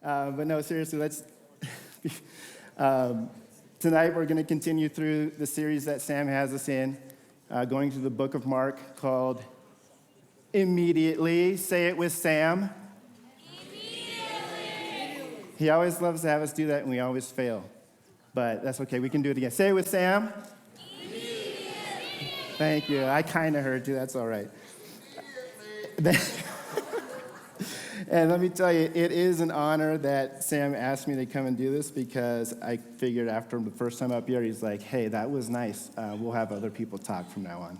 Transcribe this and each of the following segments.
But no, seriously, let's. Tonight we're going to continue through the series that Sam has us in, going through the book of Mark called Immediately. Say it with Sam. Immediately. He always loves to have us do that, and we always fail. But that's okay. We can do it again. Say it with Sam. Immediately. Thank you. I kind of heard you. That's all right. And let me tell you, it is an honor that Sam asked me to come and do this because I figured after the first time up here, he's like, hey, that was nice. We'll have other people talk from now on.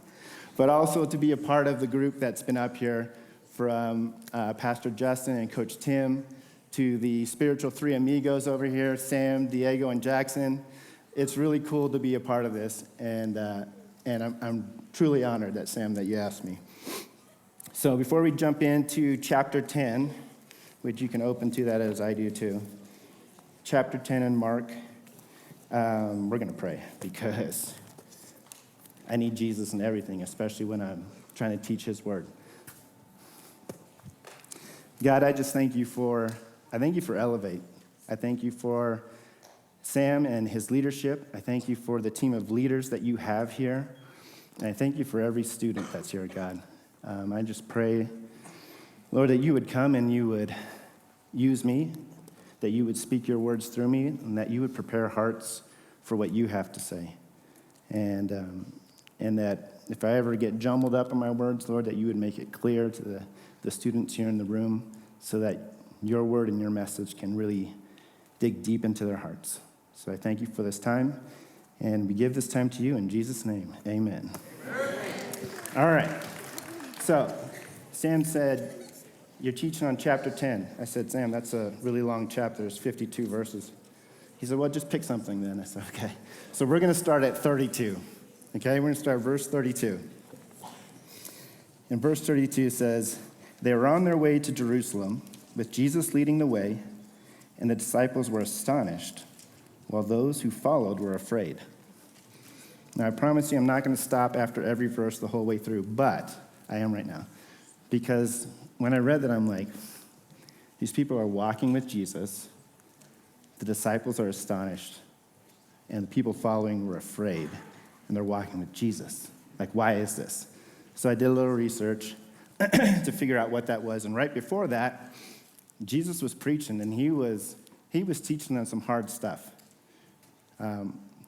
But also to be a part of the group that's been up here from Pastor Justin and Coach Tim to the spiritual three amigos over here, Sam, Diego, and Jackson. It's really cool to be a part of this, and I'm truly honored that, Sam, that you asked me. So before we jump into chapter 10, which you can open to that as I do too, chapter 10 in Mark, we're going to pray because I need Jesus in everything, especially when I'm trying to teach his word. God, I just thank you for Elevate. I thank you for Sam and his leadership. I thank you for the team of leaders that you have here. And I thank you for every student that's here, God. I just pray, Lord, that you would come and you would use me, that you would speak your words through me, and that you would prepare hearts for what you have to say. And that if I ever get jumbled up in my words, Lord, that you would make it clear to the students here in the room so that your word and your message can really dig deep into their hearts. So I thank you for this time, and we give this time to you in Jesus' name. Amen. All right. So, Sam said, you're teaching on chapter 10. I said, Sam, that's a really long chapter. There's 52 verses. He said, well, just pick something then. I said, okay. So we're going to start at 32. Okay, we're going to start verse 32. And verse 32 says, they were on their way to Jerusalem, with Jesus leading the way, and the disciples were astonished, while those who followed were afraid. Now, I promise you I'm not going to stop after every verse the whole way through, but I am right now. Because when I read that, I'm like, these people are walking with Jesus, the disciples are astonished, and the people following were afraid, and they're walking with Jesus. Like, why is this? So I did a little research to figure out what that was, and right before that, Jesus was preaching, and he was teaching them some hard stuff.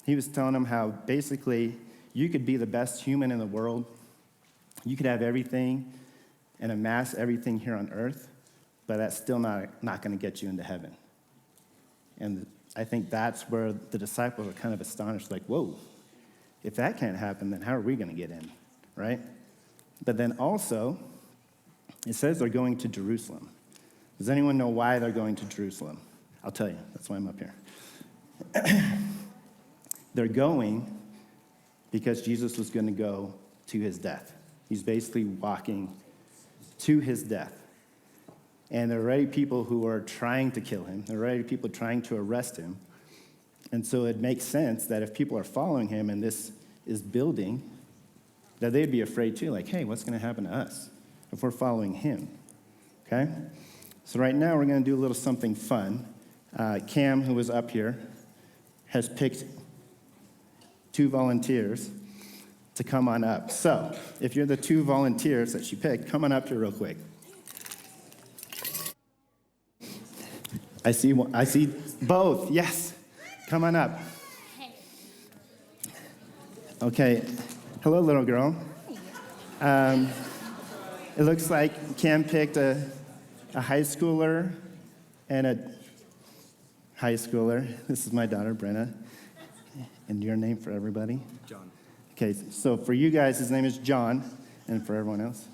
He was telling them how basically you could be the best human in the world, you could have everything and amass everything here on earth, but that's still not going to get you into heaven. And I think that's where the disciples are kind of astonished, like, whoa, if that can't happen, then how are we going to get in, right? But then also, it says they're going to Jerusalem. Does anyone know why they're going to Jerusalem? I'll tell you. That's why I'm up here. They're going because Jesus was going to go to his death. He's basically walking to his death. And there are already people who are trying to kill him. There are already people trying to arrest him. And so it makes sense that if people are following him and this is building, that they'd be afraid too, like, hey, what's going to happen to us if we're following him? Okay? So right now we're going to do a little something fun. Cam, who was up here, has picked 2 volunteers to come on up. So if you're the 2 volunteers that she picked, come on up here real quick. I see both. Yes. Come on up. Okay. Hello, little girl. It looks like Cam picked a high schooler and a high schooler. This is my daughter, Brenna. And your name for everybody? John. Okay, so for you guys, his name is John. And for everyone else?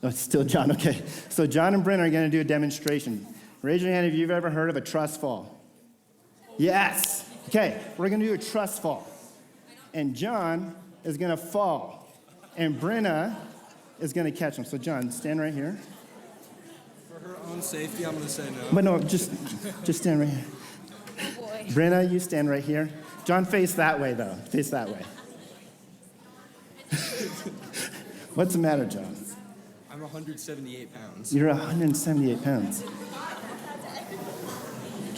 Oh, it's still John, okay. So John and Brenna are going to do a demonstration. Raise your hand if you've ever heard of a trust fall. Yes. Okay, we're going to do a trust fall. And John is going to fall. And Brenna is going to catch him. So John, stand right here. For her own safety, I'm going to say no. But no, just stand right here. Oh boy. Brenna, you stand right here. John, face that way, though. Face that way. What's the matter, John? I'm 178 pounds. You're 178 pounds.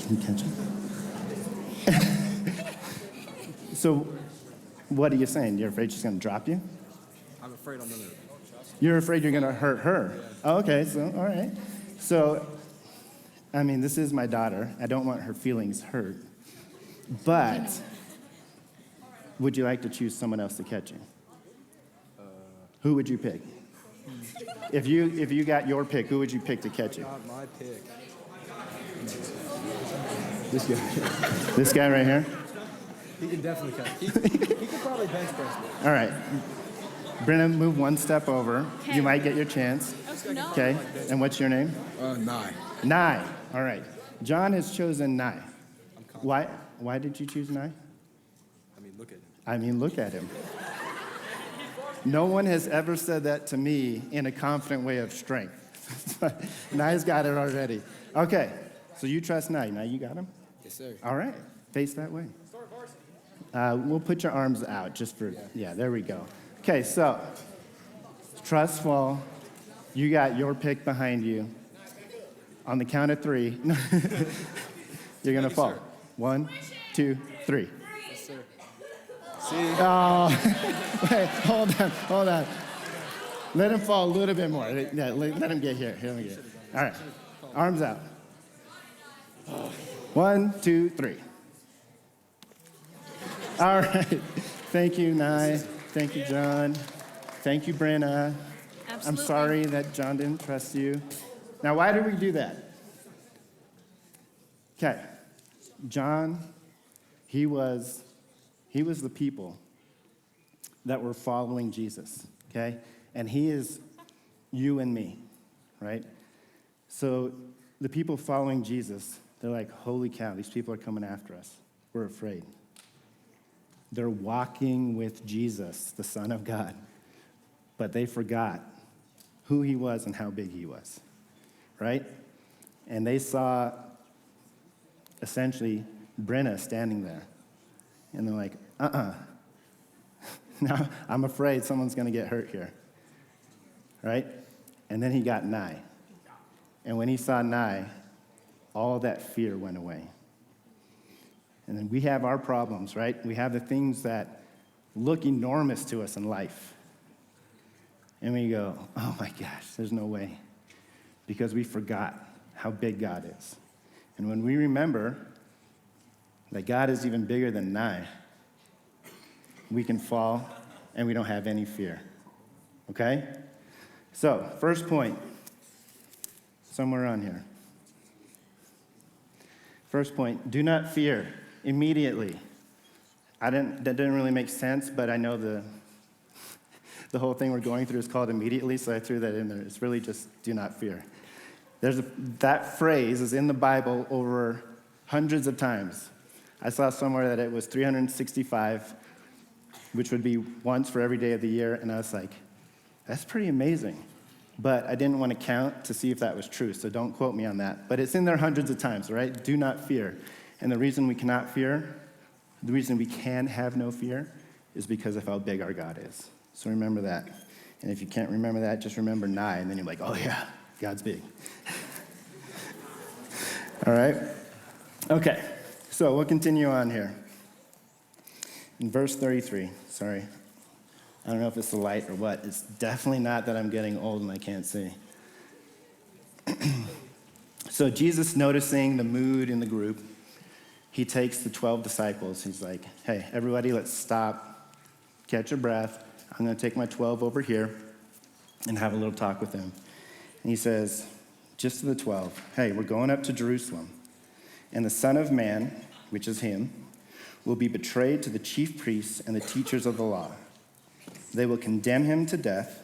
Can you catch it? So, what are you saying? You're afraid she's going to drop you? I'm afraid I'm gonna. You're afraid you're going to hurt her? Okay, so, all right. So, I mean, this is my daughter. I don't want her feelings hurt. But, would you like to choose someone else to catch you? Who would you pick? If you got your pick, who would you pick to catch you? Not my pick. This guy. This guy right here? He can definitely catch. He could probably bench press me. All right. Brenna, move one step over. Okay. You might get your chance. No. Okay. And what's your name? Nye. Nye. All right. John has chosen Nye. Why did you choose Nye? I mean, look at him. I mean, look at him. No one has ever said that to me in a confident way of strength. Nye's got it already. Okay. So you trust Nye. Nye, you got him? Yes, sir. All right. Face that way. We'll put your arms out just for, yeah, there we go. Okay, so trust fall. You got your pick behind you. On the count of 3, you're going to fall. 1, 2, 3. Yes, sir. See? Oh, wait, hold on. Let him fall a little bit more. Yeah, let him get here. Here we go. All right, arms out. 1, 2, 3. All right. Thank you, Nye. Thank you, John. Thank you, Brenna. Absolutely. I'm sorry that John didn't trust you. Now, why did we do that? Okay. John, he was the people that were following Jesus, okay? And he is you and me, right? So the people following Jesus, they're like, holy cow, these people are coming after us. We're afraid. They're walking with Jesus, the Son of God. But they forgot who he was and how big he was, right? And they saw, essentially, Brenna standing there. And they're like, now I'm afraid someone's going to get hurt here, right? And then he got Nye. And when he saw Nye, all that fear went away. And then we have our problems, right? We have the things that look enormous to us in life. And we go, oh my gosh, there's no way. Because we forgot how big God is. And when we remember that God is even bigger than Nye, we can fall and we don't have any fear. Okay? So, first point, somewhere on here. First point, do not fear immediately. That didn't really make sense, but I know the whole thing we're going through is called immediately, so I threw that in there. It's really just do not fear. That phrase is in the Bible over hundreds of times. I saw somewhere that it was 365, which would be once for every day of the year, and I was like, that's pretty amazing. But I didn't want to count to see if that was true, so don't quote me on that. But it's in there hundreds of times, right? Do not fear. And the reason we cannot fear, the reason we can have no fear, is because of how big our God is. So remember that. And if you can't remember that, just remember Nye, and then you're like, oh yeah, God's big. All right? Okay, so we'll continue on here. In verse 33, sorry. I don't know if it's the light or what. It's definitely not that I'm getting old and I can't see. So Jesus, noticing the mood in the group, he takes the 12 disciples. He's like, hey, everybody, let's stop, catch your breath. I'm going to take my 12 over here and have a little talk with them. And he says, just to the 12, hey, we're going up to Jerusalem. And the Son of Man, which is him, will be betrayed to the chief priests and the teachers of the law. They will condemn him to death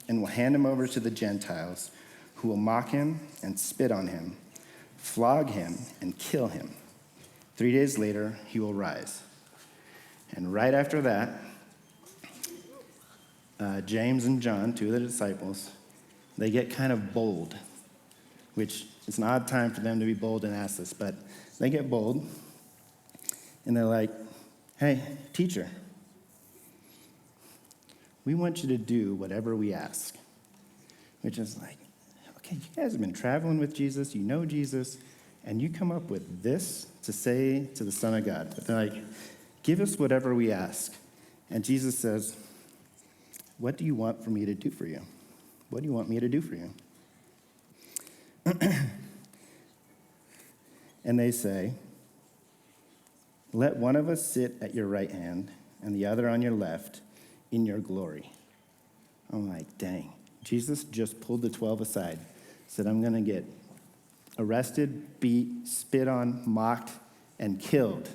and will hand him over to the Gentiles, who will mock him and spit on him, flog him and kill him. 3 days later, he will rise. And right after that, James and John, two of the disciples, they get kind of bold, which it's an odd time for them to be bold and ask this, but they get bold, and they're like, hey, teacher, we want you to do whatever we ask. Which is like, okay, you guys have been traveling with Jesus, you know Jesus, And you come up with this to say to the Son of God. But they're like, give us whatever we ask. And Jesus says, what do you want for me to do for you? What do you want me to do for you? And they say, let one of us sit at your right hand and the other on your left in your glory. I'm like, dang. Jesus just pulled the 12 aside, said, I'm going to get arrested, beat, spit on, mocked, and killed.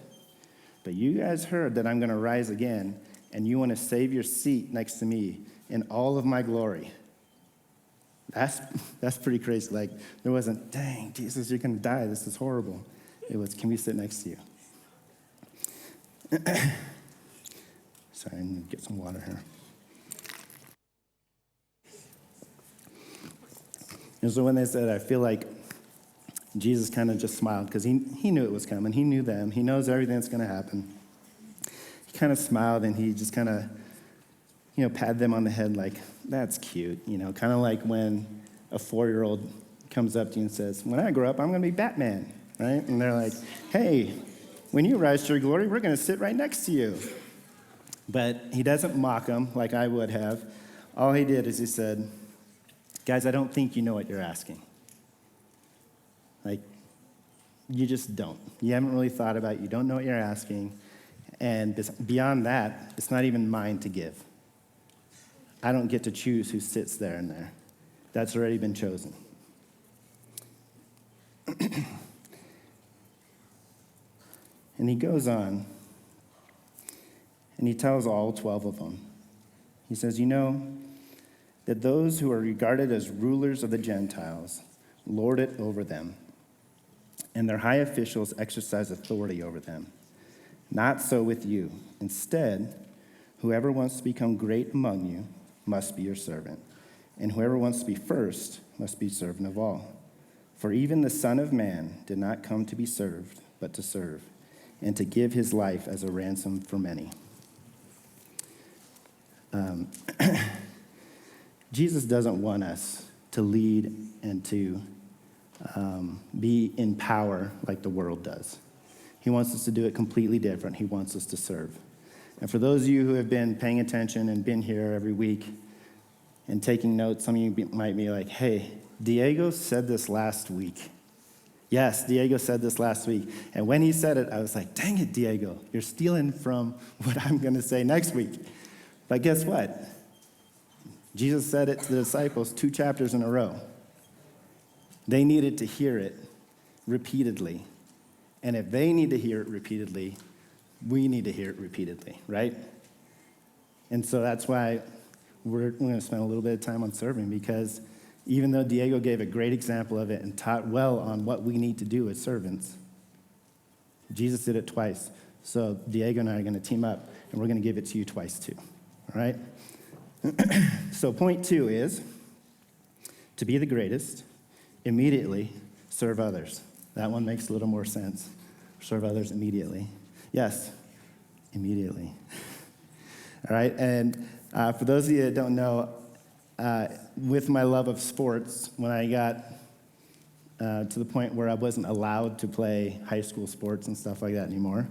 But you guys heard that I'm going to rise again, and you want to save your seat next to me in all of my glory. That's pretty crazy. Like, there wasn't, dang, Jesus, you're going to die. This is horrible. It was, can we sit next to you? Sorry, I need to get some water here. And so when they said, I feel like Jesus kind of just smiled because he knew it was coming. He knew them. He knows everything that's going to happen. He kind of smiled and he just kind of, patted them on the head like, that's cute. Kind of like when a 4-year-old comes up to you and says, when I grow up, I'm going to be Batman, right? And they're like, hey, when you rise to your glory, we're going to sit right next to you. But he doesn't mock them like I would have. All he did is he said, guys, I don't think you know what you're asking. Like, you just don't. You haven't really thought about it. You don't know what you're asking. And beyond that, it's not even mine to give. I don't get to choose who sits there and there. That's already been chosen. And he goes on, and he tells all 12 of them. He says, that those who are regarded as rulers of the Gentiles lord it over them, and their high officials exercise authority over them. Not so with you. Instead, whoever wants to become great among you must be your servant, and whoever wants to be first must be servant of all. For even the Son of Man did not come to be served, but to serve, and to give his life as a ransom for many. Jesus doesn't want us to lead and to be in power like the world does. He wants us to do it completely different. He wants us to serve. And for those of you who have been paying attention and been here every week and taking notes, some of you might be like, hey, Diego said this last week. Yes, Diego said this last week. And when he said it, I was like, dang it, Diego, you're stealing from what I'm going to say next week. But guess what? Jesus said it to the disciples 2 chapters in a row. They needed to hear it repeatedly. And if they need to hear it repeatedly, we need to hear it repeatedly, right? And so that's why we're going to spend a little bit of time on serving, because even though Diego gave a great example of it and taught well on what we need to do as servants, Jesus did it twice. So Diego and I are going to team up, and we're going to give it to you twice too, all right? So point 2 is to be the greatest, immediately serve others. That one makes a little more sense. Serve others immediately. Yes, immediately. All right, and for those of you that don't know, with my love of sports, when I got to the point where I wasn't allowed to play high school sports and stuff like that anymore,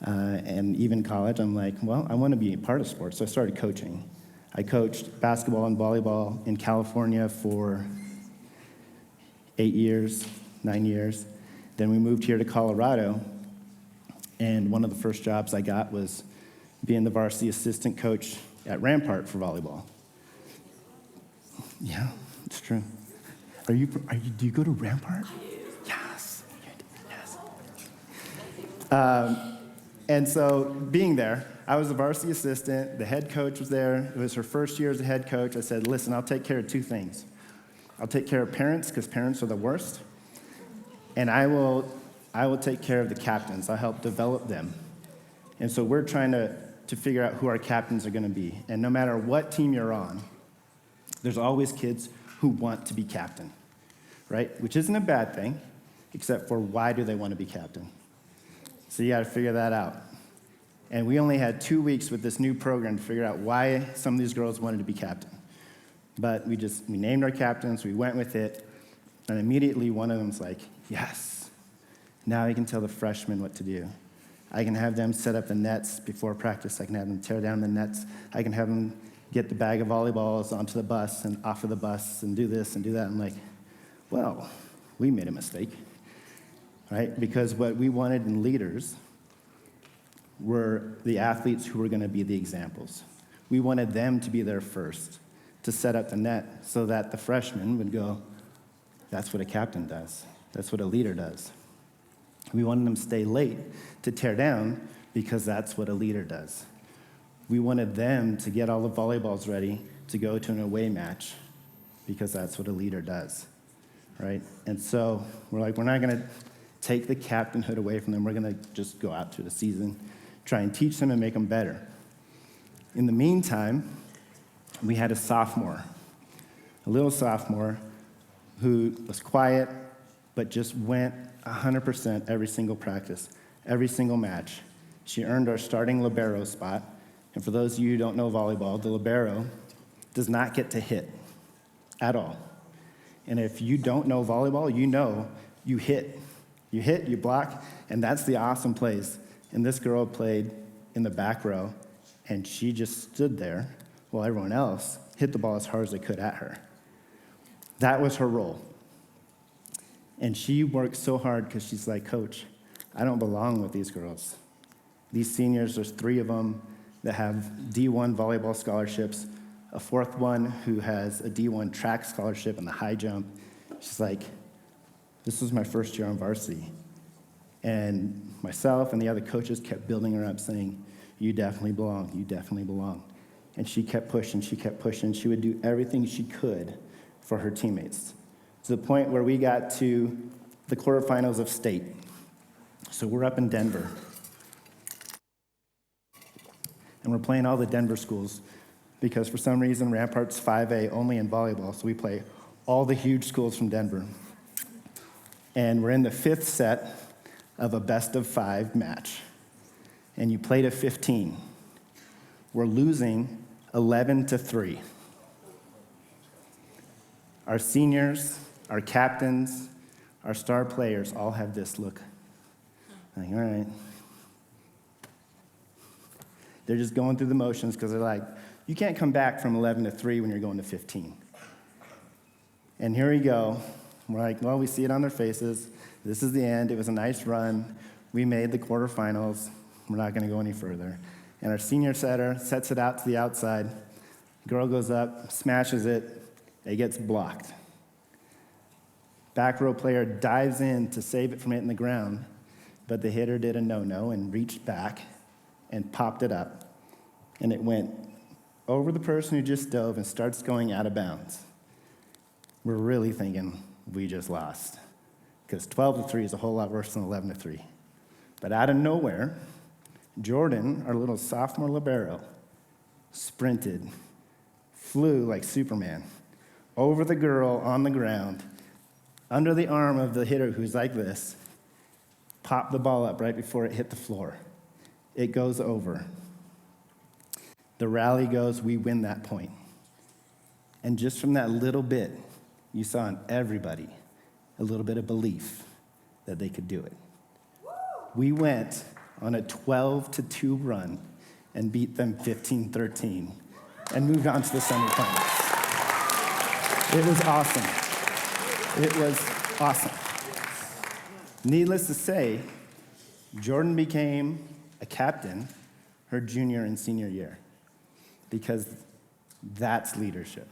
and even college, I'm like, well, I want to be a part of sports, so I started coaching. I coached basketball and volleyball in California for 8 years, 9 years. Then we moved here to Colorado, and one of the first jobs I got was being the varsity assistant coach at Rampart for volleyball. Yeah, it's true. Do you go to Rampart? Yes. Yes. And so being there, I was the varsity assistant. The head coach was there. It was her first year as a head coach. I said, listen, I'll take care of 2 things. I'll take care of parents, because parents are the worst. And I will take care of the captains. I'll help develop them. And so we're trying to figure out who our captains are going to be. And no matter what team you're on, there's always kids who want to be captain, right? Which isn't a bad thing, except for why do they want to be captain? So you got to figure that out. And we only had 2 weeks with this new program to figure out why some of these girls wanted to be captain. But we named our captains, we went with it, and immediately one of them's like, yes, Now I can tell the freshmen what to do. I can have them set up the nets before practice. I can have them tear down the nets. I can have them get the bag of volleyballs onto the bus and off of the bus and do this and do that. I'm like, well, we made a mistake, right? Because what we wanted in leaders were the athletes who were going to be the examples. We wanted them to be there first, to set up the net so that the freshmen would go, that's what a captain does. That's what a leader does. We wanted them to stay late to tear down because that's what a leader does. We wanted them to get all the volleyballs ready to go to an away match because that's what a leader does, right? And so we're like, we're not going to take the captainhood away from them. We're going to just go out through the season, try and teach them and make them better. In the meantime, we had a little sophomore who was quiet, but just went 100% every single practice, every single match. She earned our starting libero spot. And for those of you who don't know volleyball, the libero does not get to hit at all. And if you don't know volleyball, you know you hit. You hit, you block, and that's the awesome plays. And this girl played in the back row, and she just stood there while everyone else hit the ball as hard as they could at her. That was her role. And she worked so hard because she's like, Coach, I don't belong with these girls. These seniors, there's 3 of them that have D1 volleyball scholarships, a 4th one who has a D1 track scholarship in the high jump. She's like, this was my first year on varsity. And myself and the other coaches kept building her up saying, you definitely belong, you definitely belong. And she kept pushing, she kept pushing. She would do everything she could for her teammates, to the point where we got to the quarterfinals of state. So we're up in Denver. And we're playing all the Denver schools because for some reason Rampart's 5A only in volleyball, so we play all the huge schools from Denver. And we're in the 5th set of a best-of-5 match. And you play to 15. We're losing 11-3. Our seniors, our captains, our star players all have this look. Like, all right. They're just going through the motions because they're like, you can't come back from 11-3 when you're going to 15. And here we go. We're like, well, we see it on their faces. This is the end. It was a nice run. We made the quarterfinals. We're not going to go any further. And our senior setter sets it out to the outside. Girl goes up, smashes it. It gets blocked. Back row player dives in to save it from hitting the ground, but the hitter did a no-no and reached back and popped it up. And it went over the person who just dove and starts going out of bounds. We're really thinking we just lost, because 12-3 is a whole lot worse than 11-3. But out of nowhere, Jordan, our little sophomore libero, sprinted, flew like Superman, over the girl on the ground, under the arm of the hitter who's like this, popped the ball up right before it hit the floor. It goes over. The rally goes, we win that point. And just from that little bit, you saw in everybody a little bit of belief that they could do it. We went on a 12-2 run and beat them 15-13 and moved on to the semifinals. It was awesome. It was awesome. Needless to say, Jordan became a captain her junior and senior year because that's leadership.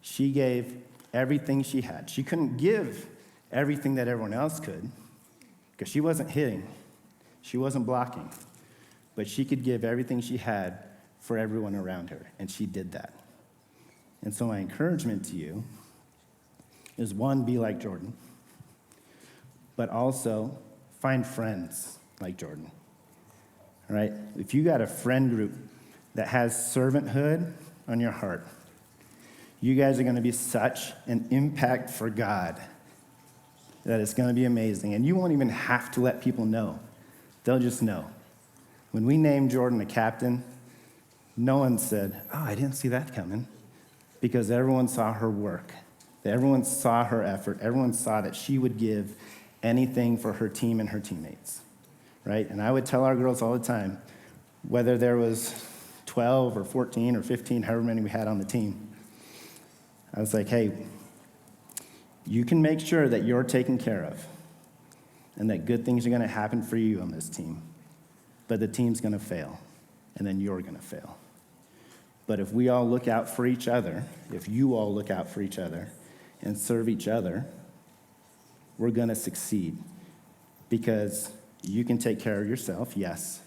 She gave everything she had. She couldn't give everything that everyone else could because she wasn't hitting, she wasn't blocking, but she could give everything she had for everyone around her, and she did that. And so my encouragement to you is, one, be like Jordan, but also find friends like Jordan, all right? If you got a friend group that has servanthood on your heart, you guys are going to be such an impact for God that it's going to be amazing. And you won't even have to let people know. They'll just know. When we named Jordan a captain, no one said, oh, I didn't see that coming, because everyone saw her work. Everyone saw her effort. Everyone saw that she would give anything for her team and her teammates, right? And I would tell our girls all the time, whether there was 12 or 14 or 15, however many we had on the team, I was like, hey, you can make sure that you're taken care of and that good things are going to happen for you on this team, but the team's going to fail, and then you're going to fail. But if we all look out for each other, if you all look out for each other and serve each other, we're going to succeed, because you can take care of yourself, yes,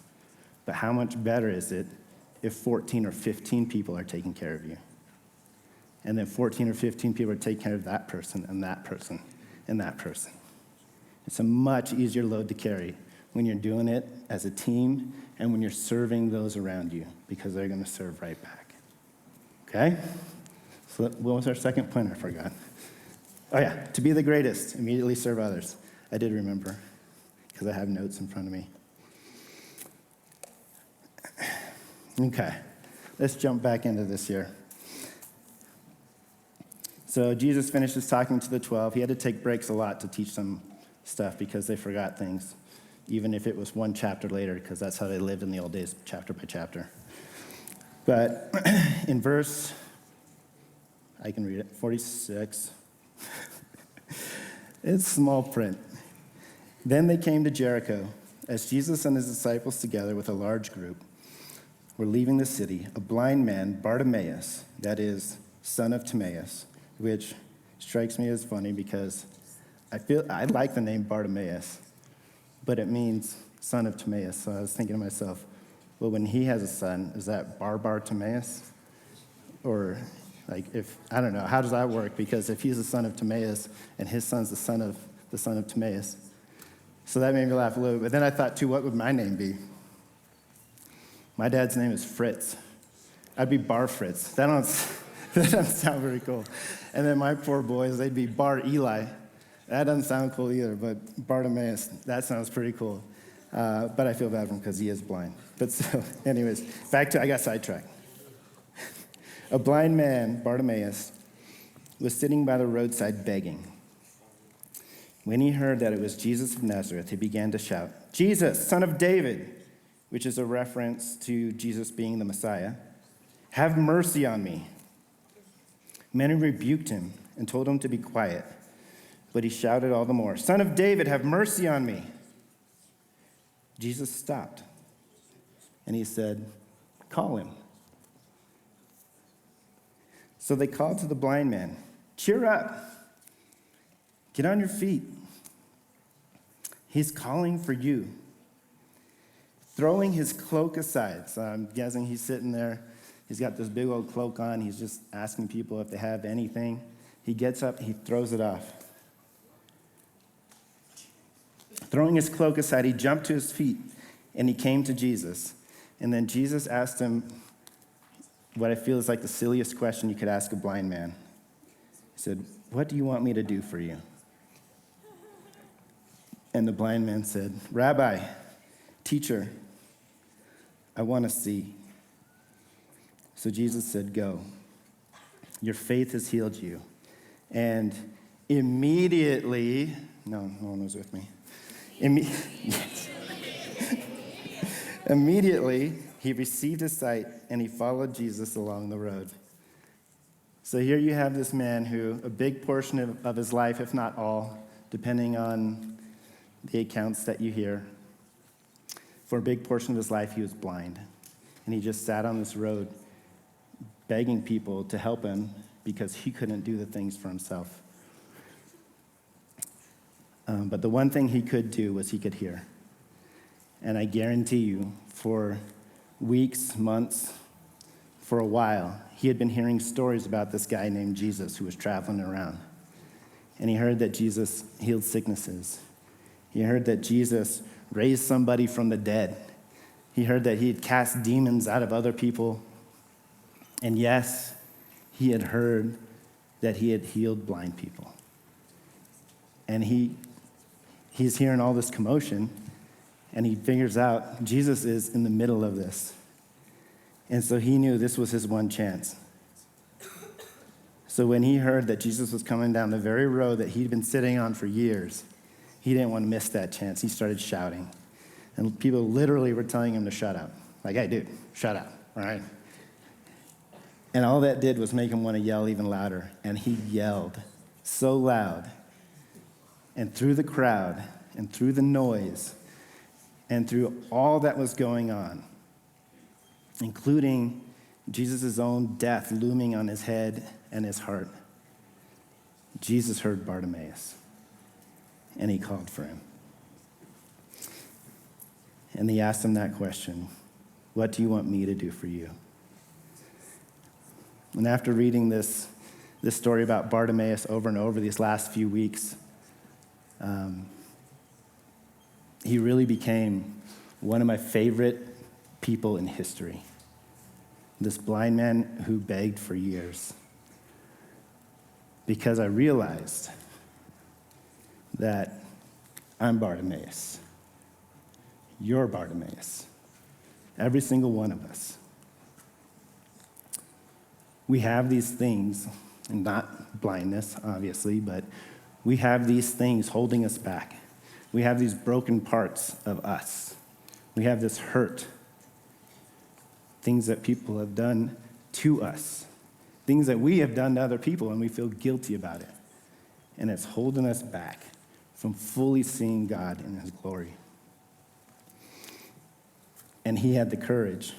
but how much better is it if 14 or 15 people are taking care of you? And then 14 or 15 people are taking care of that person and that person and that person. It's a much easier load to carry when you're doing it as a team and when you're serving those around you, because they're going to serve right back. Okay? So what was our second point? I forgot. Oh, yeah. To be the greatest, immediately serve others. I did remember, because I have notes in front of me. Okay. Let's jump back into this here. So Jesus finishes talking to the 12. He had to take breaks a lot to teach them stuff because they forgot things, even if it was one chapter later, because that's how they lived in the old days, chapter by chapter. But in verse, I can read it, 46. It's small print. Then they came to Jericho. As Jesus and his disciples, together with a large group, were leaving the city, a blind man, Bartimaeus, that is, son of Timaeus, which strikes me as funny because I like the name Bartimaeus, but it means son of Timaeus. So I was thinking to myself, well, when he has a son, is that Bar Timaeus? Or like, if, I don't know, how does that work? Because if he's the son of Timaeus and his son's the son of Timaeus. So that made me laugh a little bit. But then I thought, too, what would my name be? My dad's name is Fritz. I'd be Bar Fritz. That doesn't sound very cool. And then my poor boys, they'd be Bar Eli. That doesn't sound cool either, but Bartimaeus, that sounds pretty cool. But I feel bad for him because he is blind. But so, anyways, I got sidetracked. A blind man, Bartimaeus, was sitting by the roadside begging. When he heard that it was Jesus of Nazareth, he began to shout, "Jesus, son of David," which is a reference to Jesus being the Messiah, "have mercy on me." Many rebuked him and told him to be quiet, but he shouted all the more, "Son of David, have mercy on me." Jesus stopped, and he said, "Call him." So they called to the blind man, "Cheer up, get on your feet. He's calling for you." Throwing his cloak aside, so I'm guessing he's sitting there, he's got this big old cloak on, he's just asking people if they have anything. He gets up, he throws it off. Throwing his cloak aside, he jumped to his feet, and he came to Jesus. And then Jesus asked him what I feel is like the silliest question you could ask a blind man. He said, "What do you want me to do for you?" And the blind man said, "Rabbi, teacher, I want to see." So Jesus said, "Go. Your faith has healed you." And immediately, no one was with me. Immediately, he received his sight, and he followed Jesus along the road. So here you have this man who, a big portion of his life, if not all, depending on the accounts that you hear, for a big portion of his life, he was blind. And he just sat on this road begging people to help him because he couldn't do the things for himself. But the one thing he could do was he could hear. And I guarantee you, for weeks, months, for a while, he had been hearing stories about this guy named Jesus who was traveling around. And he heard that Jesus healed sicknesses. He heard that Jesus raised somebody from the dead. He heard that he had cast demons out of other people. And yes, he had heard that he had healed blind people. And he's hearing all this commotion, and he figures out Jesus is in the middle of this. And so he knew this was his one chance. So when he heard that Jesus was coming down the very road that he'd been sitting on for years, he didn't want to miss that chance. He started shouting. And people literally were telling him to shut up. Like, hey, dude, shut up, all right? And all that did was make him want to yell even louder. And he yelled so loud. And through the crowd, and through the noise, and through all that was going on, including Jesus' own death looming on his head and his heart, Jesus heard Bartimaeus, and he called for him. And he asked him that question, what do you want me to do for you? And after reading this story about Bartimaeus over and over these last few weeks, he really became one of my favorite people in history. This blind man who begged for years. Because I realized that I'm Bartimaeus. You're Bartimaeus. Every single one of us. We have these things, and not blindness, obviously, but we have these things holding us back. We have these broken parts of us. We have this hurt. Things that people have done to us. Things that we have done to other people, and we feel guilty about it. And it's holding us back from fully seeing God in his glory. And he had the courage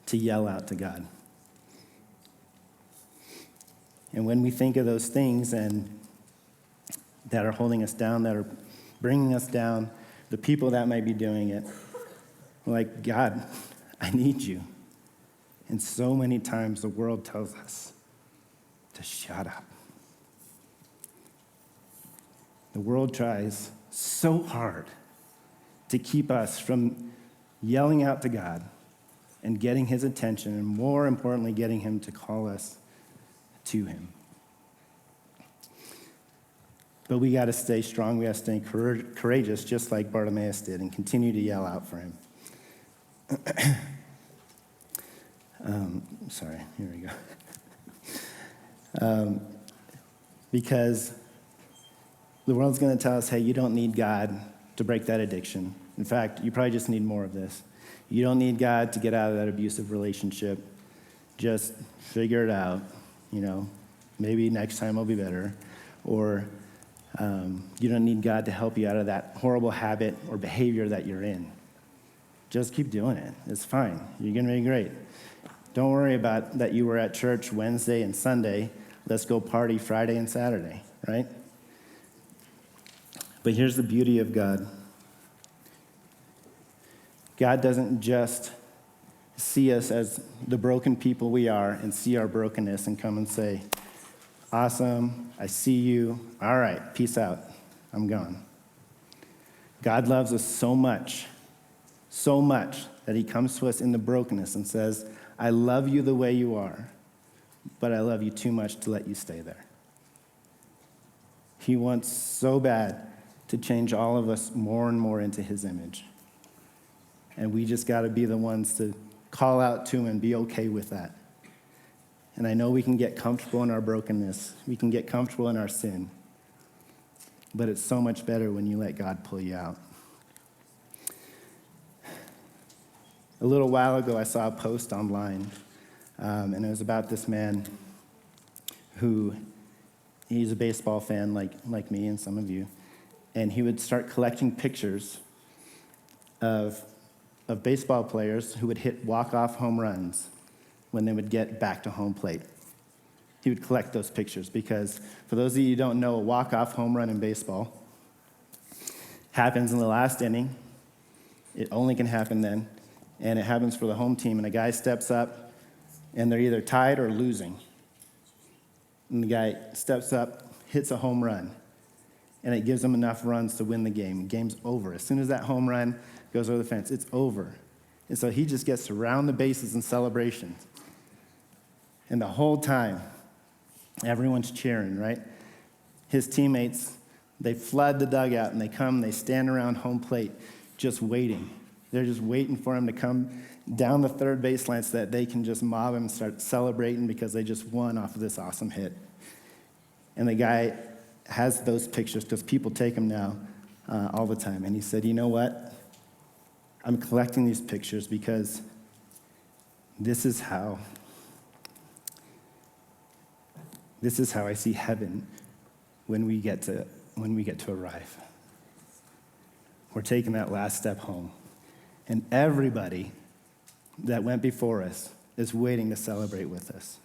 to yell out to God. And when we think of those things and that are holding us down, that are bringing us down, the people that might be doing it, we're like, God, I need you. And so many times the world tells us to shut up. The world tries so hard to keep us from yelling out to God and getting his attention, and more importantly, getting him to call us to him. But we got to stay strong. We got to stay courageous, just like Bartimaeus did, and continue to yell out for him. Sorry, here we go. Because the world's going to tell us, hey, you don't need God to break that addiction. In fact, you probably just need more of this. You don't need God to get out of that abusive relationship. Just figure it out. Maybe next time will be better. Or you don't need God to help you out of that horrible habit or behavior that you're in. Just keep doing it. It's fine. You're going to be great. Don't worry about that you were at church Wednesday and Sunday. Let's go party Friday and Saturday, right? But here's the beauty of God. God doesn't just see us as the broken people we are and see our brokenness and come and say, awesome, I see you. All right, peace out. I'm gone. God loves us so much that he comes to us in the brokenness and says, I love you the way you are, but I love you too much to let you stay there. He wants so bad to change all of us more and more into his image. And we just got to be the ones to call out to him and be okay with that. And I know we can get comfortable in our brokenness. We can get comfortable in our sin. But it's so much better when you let God pull you out. A little while ago, I saw a post online, and it was about this man who, he's a baseball fan like me and some of you, and he would start collecting pictures of baseball players who would hit walk-off home runs when they would get back to home plate. He would collect those pictures because, for those of you who don't know, a walk-off home run in baseball happens in the last inning. It only can happen then. And it happens for the home team, and a guy steps up, and they're either tied or losing. And the guy steps up, hits a home run, and it gives them enough runs to win the game. The game's over. As soon as that home run goes over the fence, it's over. And so he just gets to round the bases in celebration. And the whole time, everyone's cheering, right? His teammates, they flood the dugout, and they come, they stand around home plate just waiting. They're just waiting for him to come down the third baseline so that they can just mob him and start celebrating because they just won off of this awesome hit. And the guy has those pictures because people take them now all the time. And he said, you know what? I'm collecting these pictures because this is how I see heaven when we get to arrive. We're taking that last step home. And everybody that went before us is waiting to celebrate with us.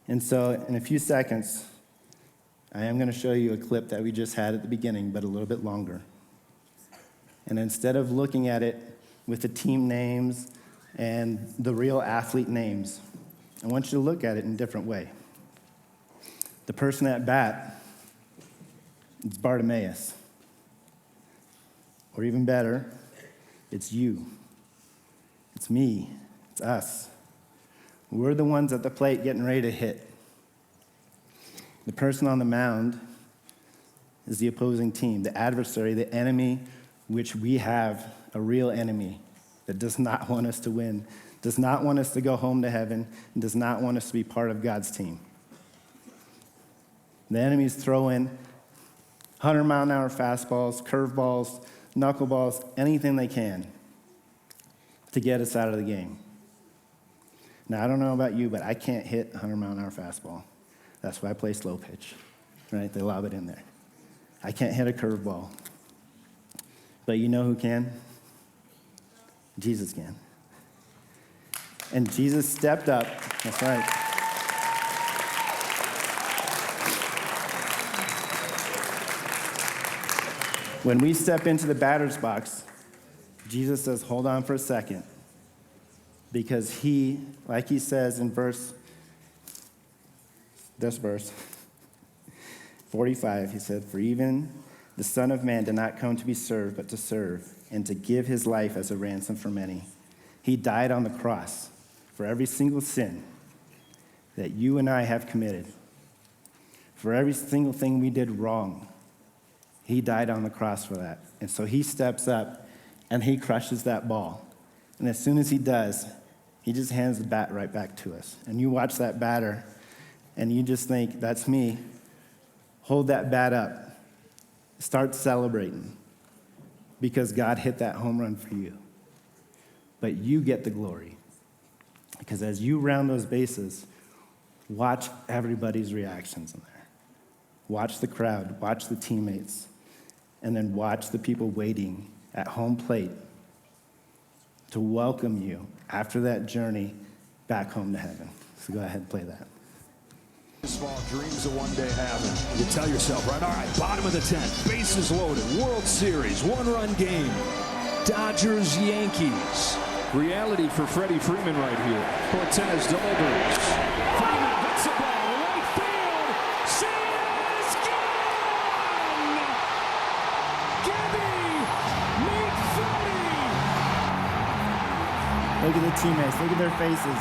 And so in a few seconds, I am going to show you a clip that we just had at the beginning, but a little bit longer. And instead of looking at it with the team names and the real athlete names, I want you to look at it in a different way. The person at bat is Bartimaeus. Or even better, it's you. It's me. It's us. We're the ones at the plate getting ready to hit. The person on the mound is the opposing team, the adversary, the enemy, which we have a real enemy that does not want us to win, does not want us to go home to heaven, and does not want us to be part of God's team. The enemies throw in 100-mile-an-hour fastballs, curveballs, knuckleballs, anything they can to get us out of the game. Now, I don't know about you, but I can't hit a 100-mile-an-hour fastball. That's why I play slow pitch, right? They lob it in there. I can't hit a curveball. But you know who can? Jesus can. And Jesus stepped up. That's right. When we step into the batter's box, Jesus says, hold on for a second. Because he, like he says in this verse, 45, he said, for even the Son of Man did not come to be served, but to serve, and to give his life as a ransom for many. He died on the cross for every single sin that you and I have committed. For every single thing we did wrong. He died on the cross for that. And so he steps up and he crushes that ball. And as soon as he does, he just hands the bat right back to us. And you watch that batter and you just think, that's me. Hold that bat up. Start celebrating because God hit that home run for you. But you get the glory. Because as you round those bases, watch everybody's reactions in there. Watch the crowd, watch the teammates, and then watch the people waiting at home plate to welcome you after that journey back home to heaven. So go ahead and play that. Baseball dreams of one day having. You tell yourself, right, all right, bottom of the 10th, bases loaded, World Series, one-run game, Dodgers, Yankees. Reality for Freddie Freeman right here. Cortez delivers. Freeman hits a ball, right field. She is gone! Gibby, meet Freddie! Look at the teammates, look at their faces.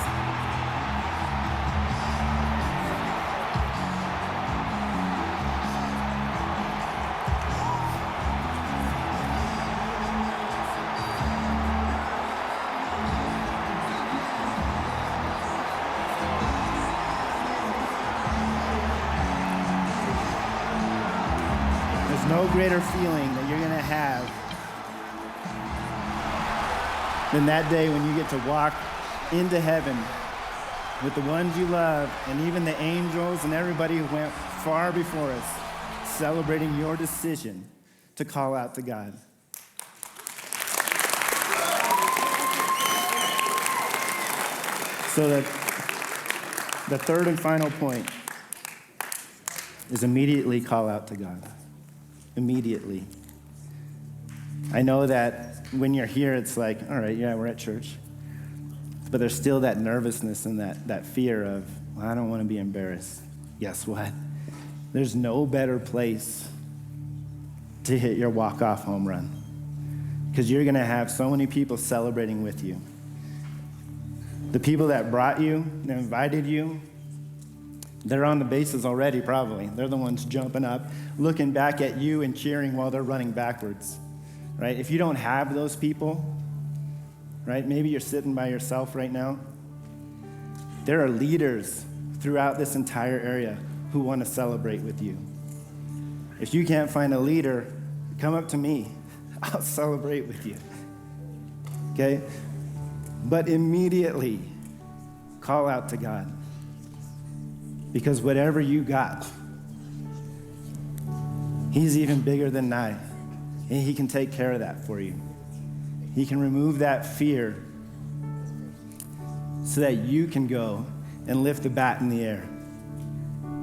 There's no greater feeling that you're going to have than that day when you get to walk into heaven with the ones you love and even the angels and everybody who went far before us, celebrating your decision to call out to God. So the third and final point is immediately call out to God. Immediately. I know that when you're here, it's like, all right, yeah, we're at church. But there's still that nervousness and that fear of, well, I don't want to be embarrassed. Guess what? There's no better place to hit your walk-off home run because you're going to have so many people celebrating with you. The people that brought you, that invited you, they're on the bases already, probably. They're the ones jumping up, looking back at you and cheering while they're running backwards, right? If you don't have those people, right, maybe you're sitting by yourself right now. There are leaders throughout this entire area who want to celebrate with you. If you can't find a leader, come up to me. I'll celebrate with you. Okay? But immediately call out to God. Because whatever you got, He's even bigger than I. And He can take care of that for you. He can remove that fear so that you can go and lift the bat in the air.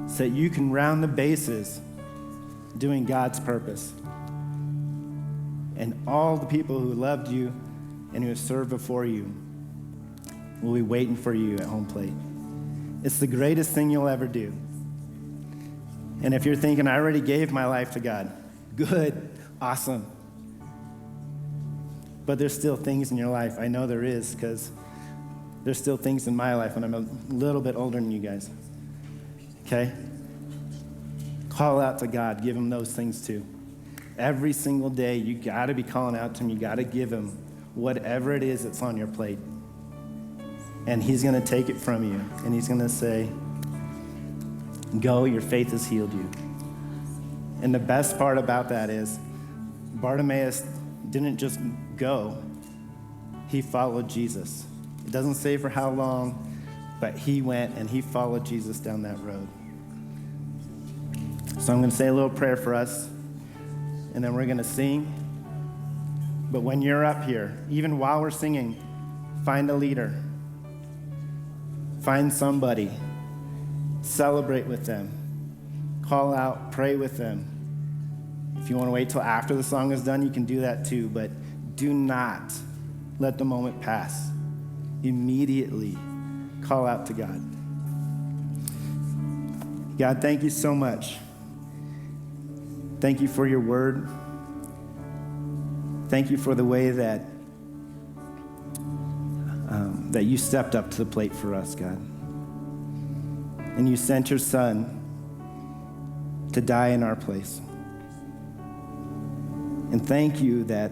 So that you can round the bases doing God's purpose. And all the people who loved you and who have served before you will be waiting for you at home plate. It's the greatest thing you'll ever do. And if you're thinking, I already gave my life to God, good, awesome. But there's still things in your life. I know there is, because there's still things in my life when I'm a little bit older than you guys. Okay? Call out to God. Give Him those things too. Every single day, you got to be calling out to Him. You got to give Him whatever it is that's on your plate. And He's going to take it from you. And He's going to say, go, your faith has healed you. And the best part about that is Bartimaeus didn't just go. He followed Jesus. It doesn't say for how long, but he went and he followed Jesus down that road. So I'm going to say a little prayer for us, and then we're going to sing. But when you're up here, even while we're singing, find a leader. Find somebody. Celebrate with them. Call out, pray with them. If you want to wait till after the song is done, you can do that too, but do not let the moment pass. Immediately call out to God. God, thank you so much. Thank you for your word. Thank you for the way that that you stepped up to the plate for us, God. And you sent your Son to die in our place. And thank you that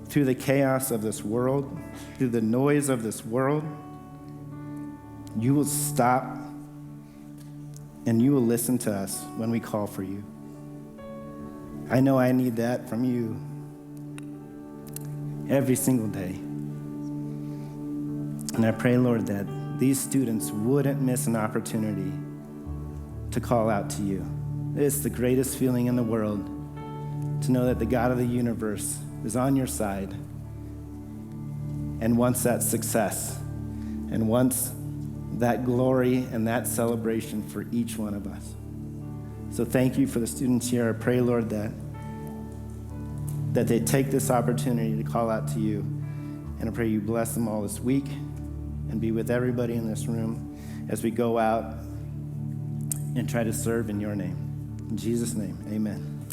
through the chaos of this world, through the noise of this world, you will stop and you will listen to us when we call for you. I know I need that from you every single day. And I pray, Lord, that these students wouldn't miss an opportunity to call out to you. It's the greatest feeling in the world to know that the God of the universe is on your side and wants that success and wants that glory and that celebration for each one of us. So thank you for the students here. I pray, Lord, that they take this opportunity to call out to you. And I pray you bless them all this week and be with everybody in this room as we go out and try to serve in your name. In Jesus' name, amen.